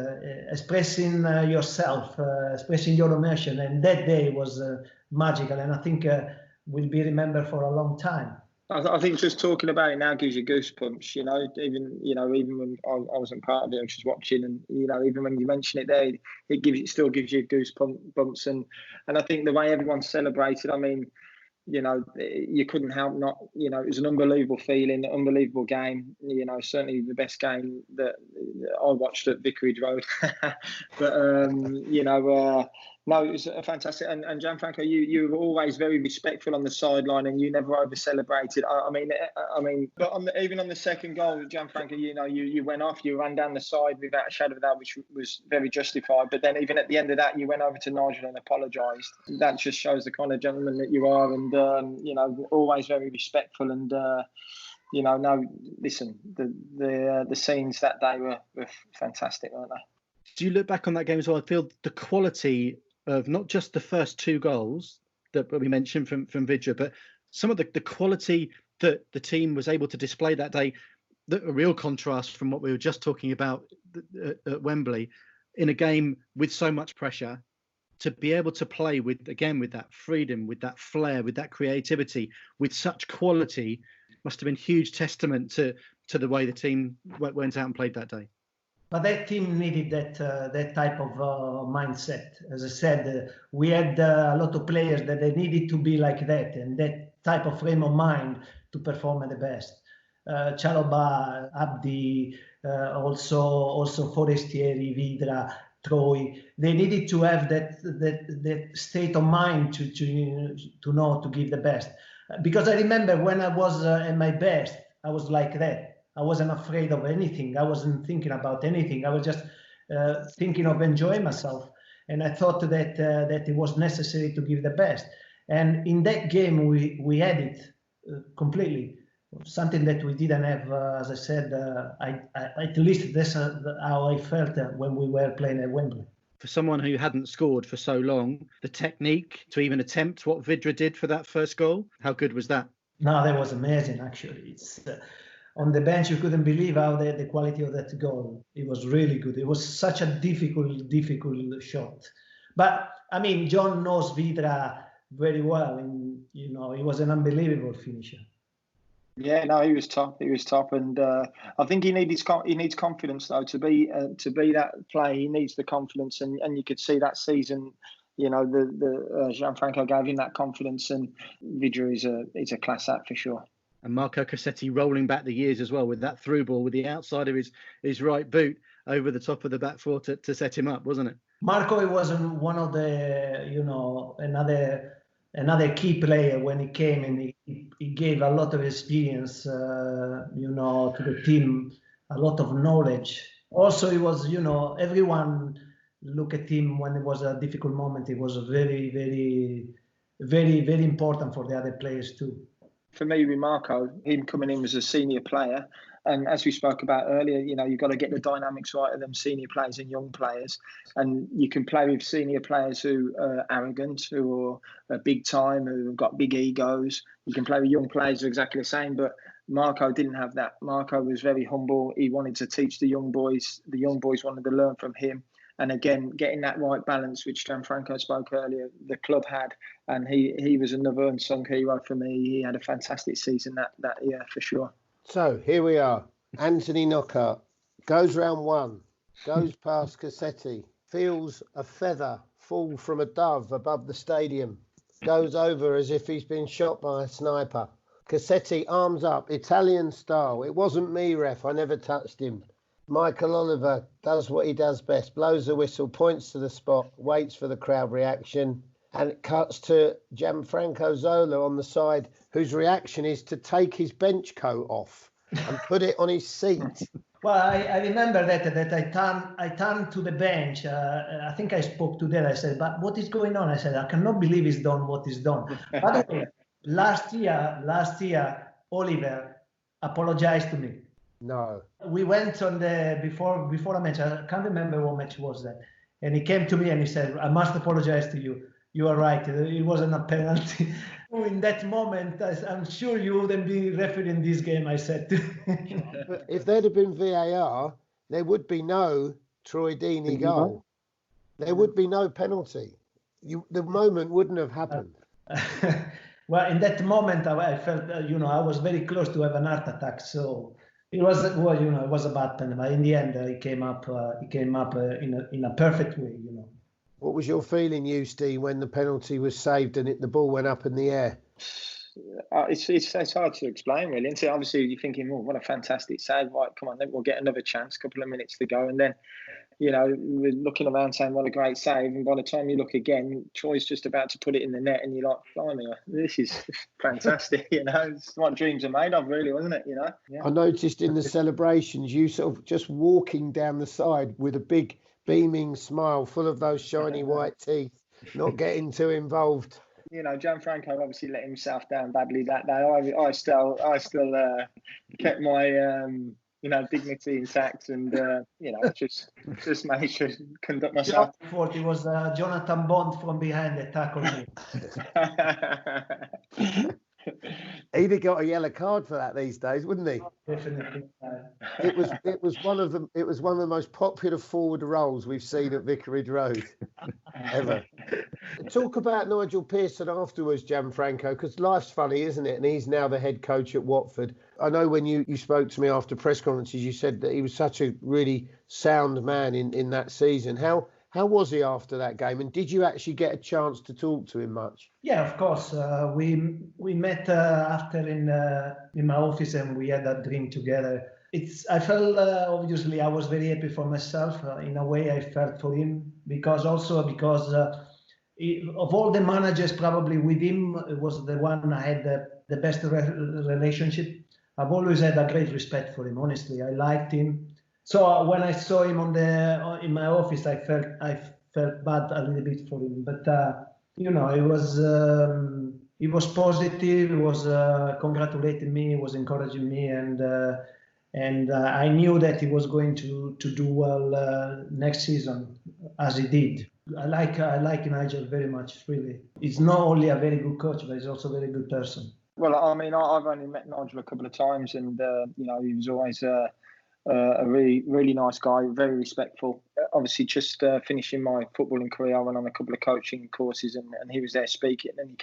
expressing yourself, expressing your emotion. And that day was magical, and I think will be remembered for a long time. I think just talking about it now gives you goosebumps. Even when I wasn't part of it, I was just watching, and even when you mention it there, it still gives you goosebumps, and I think the way everyone celebrated. I mean, you couldn't help not. It was an unbelievable feeling, unbelievable game. Certainly the best game that I watched at Vicarage Road. But no, it was fantastic. And Gianfranco, you were always very respectful on the sideline, and you never over celebrated. I mean, but even on the second goal, Gianfranco, you went off, you ran down the side without a shadow of doubt, which was very justified. But then even at the end of that, you went over to Nigel and apologised. That just shows the kind of gentleman that you are, and always very respectful. And no, listen, the scenes that day were fantastic, weren't they? Do you look back on that game as well? I feel the quality of not just the first two goals that we mentioned from Vidra, but some of the quality that the team was able to display that day, a real contrast from what we were just talking about at Wembley, in a game with so much pressure, to be able to play with that freedom, with that flair, with that creativity, with such quality, must have been huge testament to the way the team went out and played that day. But that team needed that type of mindset. As I said, we had a lot of players that they needed to be like that, and that type of frame of mind to perform at the best. Chalobah, Abdi, also Forestieri, Vidra, Troy. They needed to have that state of mind to know to give the best. Because I remember when I was at my best, I was like that. I wasn't afraid of anything. I wasn't thinking about anything. I was just thinking of enjoying myself. And I thought that it was necessary to give the best. And in that game, we had it completely. Something that we didn't have, as I said, at least that's how I felt when we were playing at Wembley. For someone who hadn't scored for so long, the technique to even attempt what Vidra did for that first goal, how good was that? No, that was amazing, actually. It's on the bench, you couldn't believe how the quality of that goal. It was really good. It was such a difficult shot. But, I mean, John knows Vidra very well, and, he was an unbelievable finisher. Yeah, no, he was top. And I think he needs confidence, though, to be that player. He needs the confidence, and you could see that season. Gianfranco gave him that confidence, and Vidra is a class act for sure. And Marco Cassetti rolling back the years as well with that through ball with the outside of his right boot over the top of the back four to set him up, wasn't it? Marco was one of the, another key player when he came, and he gave a lot of experience, to the team, a lot of knowledge. Also, he was, everyone look at him when it was a difficult moment. It was very, very, very, very important for the other players too. For me, with Marco, him coming in as a senior player, and as we spoke about earlier, you've got to get the dynamics right of them senior players and young players. And you can play with senior players who are arrogant, who are big time, who have got big egos. You can play with young players who are exactly the same, but Marco didn't have that. Marco was very humble. He wanted to teach the young boys. The young boys wanted to learn from him. And again, getting that right balance, which Gianfranco spoke earlier, the club had. And he was another unsung hero for me. He had a fantastic season that year, for sure. So, here we are. Anthony Knockout goes round one, goes past Cassetti, feels a feather fall from a dove above the stadium, goes over as if he's been shot by a sniper. Cassetti, arms up, Italian style. It wasn't me, ref. I never touched him. Michael Oliver does what he does best, blows the whistle, points to the spot, waits for the crowd reaction, and it cuts to Gianfranco Zola on the side, whose reaction is to take his bench coat off and put it on his seat. Well, I remember that I turned to the bench. I think I spoke to them. I said, "But what is going on?" I said, "I cannot believe he's done what he's done." By the way, last year, Oliver apologized to me. No. We went on before a match. I can't remember what match was that. And he came to me and he said, "I must apologize to you. You are right. It wasn't a penalty." In that moment, I'm sure you wouldn't be refereeing this game, I said. But if there'd have been VAR, there would be no Troy Deeney goal. There would be no penalty. The moment wouldn't have happened. Well, in that moment, I felt, I was very close to have an heart attack. So it was, it was a bad penalty. But in the end, he came up in a perfect way, What was your feeling, Eustace, when the penalty was saved and the ball went up in the air? It's hard to explain, really. And so obviously you're thinking, "Oh, what a fantastic save. Right, come on, then we'll get another chance, couple of minutes to go." And then, we're looking around saying, "What a great save." And by the time you look again, Troy's just about to put it in the net and you're like, "Blimey, this is fantastic." It's what dreams are made of, really, wasn't it? Yeah. I noticed in the celebrations, you sort of just walking down the side with a big beaming smile, full of those shiny white teeth, not getting too involved. Gianfranco obviously let himself down badly that day. I still kept my dignity intact and just managed to conduct myself. It was Jonathan Bond from behind that tackled me. He'd have got a yellow card for that these days, wouldn't he? Definitely. It was one of the most popular forward roles we've seen at Vicarage Road ever. Talk about Nigel Pearson afterwards, Gianfranco, because life's funny, isn't it? And he's now the head coach at Watford. I know when you spoke to me after press conferences, you said that he was such a really sound man in that season. How was he after that game? And did you actually get a chance to talk to him much? Yeah, of course. We met after in my office and we had a drink together. I felt obviously I was very happy for myself. In a way, I felt for him because of all the managers, probably with him, it was the one I had the best relationship. I've always had a great respect for him. Honestly, I liked him. So when I saw him in my office, I felt bad a little bit for him. But he was positive. He was congratulating me. He was encouraging me, and I knew that he was going to do well next season, as he did. I like Nigel very much. Really, he's not only a very good coach, but he's also a very good person. Well, I mean, I've only met Nigel a couple of times, and he was always a really, really nice guy, very respectful. Obviously, just finishing my footballing career, I went on a couple of coaching courses, and he was there speaking, and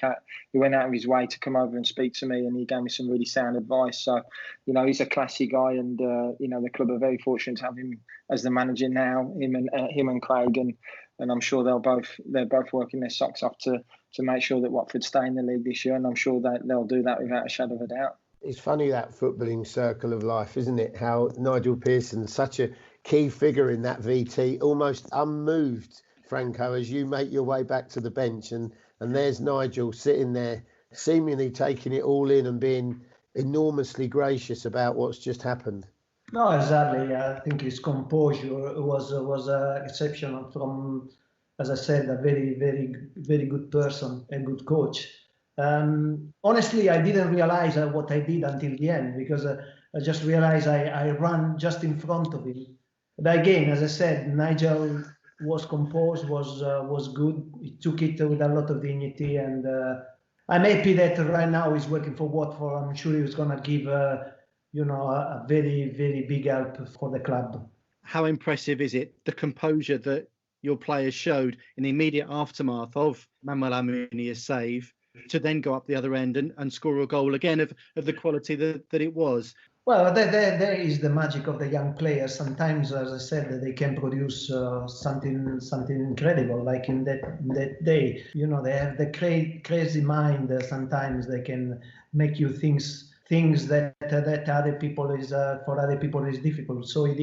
he went out of his way to come over and speak to me, and he gave me some really sound advice. So, he's a classy guy, and the club are very fortunate to have him as the manager now. Him and Craig, and I'm sure they're both working their socks off to make sure that Watford stay in the league this year, and I'm sure that they'll do that without a shadow of a doubt. It's funny, that footballing circle of life, isn't it? How Nigel Pearson's such a key figure in that VT, almost unmoved, Franco, as you make your way back to the bench. And there's Nigel sitting there, seemingly taking it all in and being enormously gracious about what's just happened. No, exactly. I think his composure was exceptional from, as I said, a very, very, very good person, a good coach. Honestly, I didn't realize what I did until the end, because I just realized I ran just in front of him. But again, as I said, Nigel was composed, was good. He took it with a lot of dignity, and I'm happy that right now he's working for Watford. I'm sure he's going to give a very, very big help for the club. How impressive is it, the composure that your players showed in the immediate aftermath of Manuel Almunia's save, to then go up the other end and score a goal again of the quality that it was? Well, there is the magic of the young players. Sometimes, as I said, they can produce something incredible. Like in that day, they have the crazy mind. Sometimes they can make you things that other people for other people is difficult. So they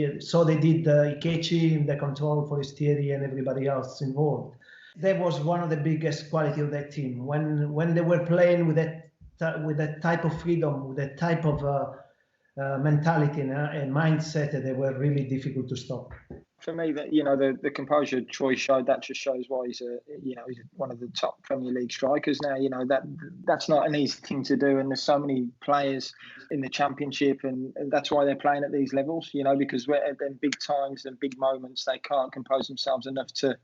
did Ikechi in the control for Thierry and everybody else involved. That was one of the biggest quality of that team. When they were playing with that type of freedom, with that type of mentality and a mindset that they were really difficult to stop. For me, that the composure Troy showed, that just shows why he's he's one of the top Premier League strikers now. That's not an easy thing to do, and there's so many players in the Championship, and that's why they're playing at these levels. Because at them big times and big moments, they can't compose themselves enough to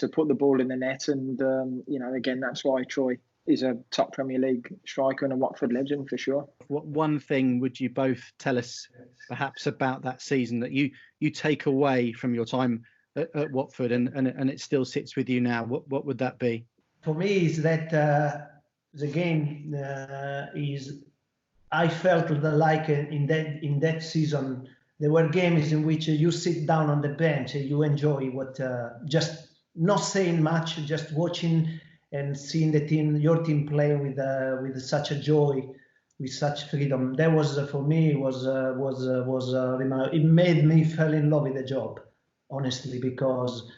put the ball in the net, and again, that's why Troy is a top Premier League striker and a Watford legend for sure. What one thing would you both tell us perhaps about that season that you take away from your time at Watford and it still sits with you now? What would that be? For me, is that the game I felt like in that season there were games in which you sit down on the bench and you enjoy just not saying much, just watching and seeing your team playing with such a joy, with such freedom. That was for me it made me fall in love with the job, honestly, because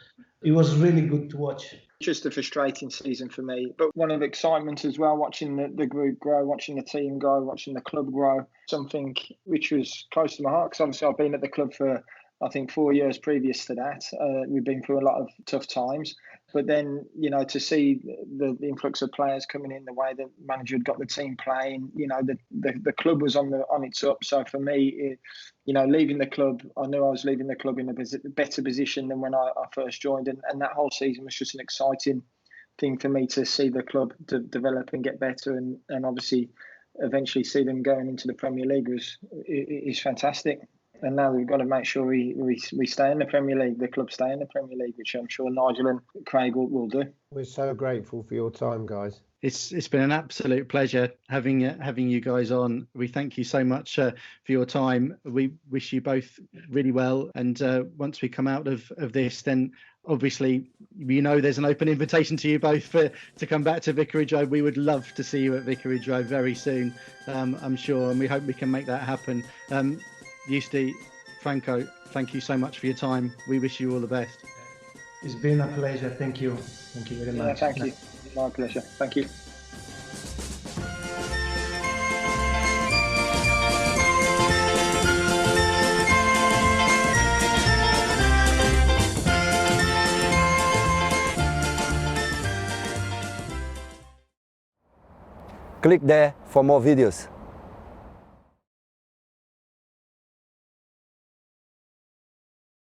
it was really good to watch. Just a frustrating season for me, but one of excitement as well, watching the group grow, watching the team grow, watching the club grow, something which was close to my heart, because obviously I've been at the club for I think 4 years previous to that. We've been through a lot of tough times, but then to see the influx of players coming in, the way the manager had got the team playing, the club was on its up. So for me, leaving the club, I knew I was leaving the club in a better position than when I first joined, and that whole season was just an exciting thing for me to see the club develop and get better, and obviously eventually see them going into the Premier League is fantastic. And now we've got to make sure we stay in the Premier League, the club stay in the Premier League, which I'm sure Nigel and Craig will do. We're so grateful for your time, guys. It's been an absolute pleasure having you guys on. We thank you so much for your time. We wish you both really well. And once we come out of this, then obviously, there's an open invitation to you both to come back to Vicarage Road. We would love to see you at Vicarage Road very soon, I'm sure. And we hope we can make that happen. Eustace, Franco, thank you so much for your time. We wish you all the best. It's been a pleasure. Thank you. Thank you very much. Thank you. My pleasure. Thank you. Click there for more videos.